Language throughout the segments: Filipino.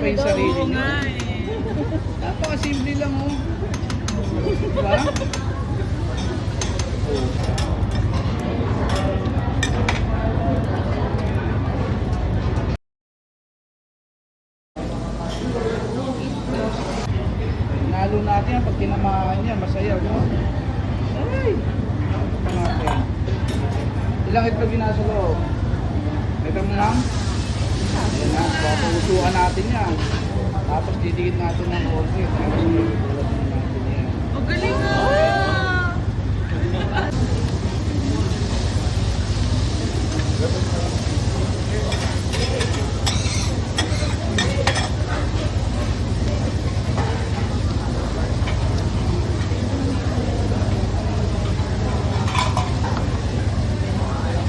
pa yung sarili Oo niyo. nga eh. Napakasimple lang oh. Diba? Oh. Nalo natin yan pag tinamaan niya, masaya no? Ay! Ito natin. Ilang itlog ginasa loob? Ito mo lang? Ayan na, papusuan natin yan. Tapos didikit natin ng konti. Tapos didikit natin yan. Ang galing ah!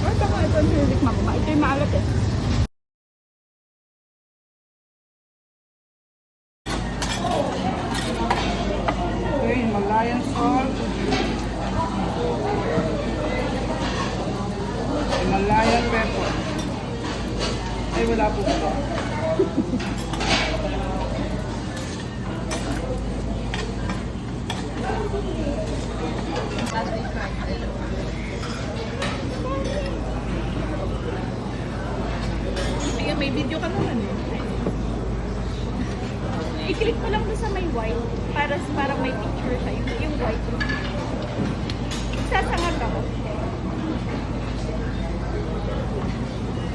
Ito ko ito yung hilig magma. Ito yung maalat eh. Okay, Himalayan salt. Himalayan pepper. Ay, wala po ba? Kaya may video ka naman eh. I-click mo lang doon sa may white para parang may picture siya. Yung white. Sasangag ako.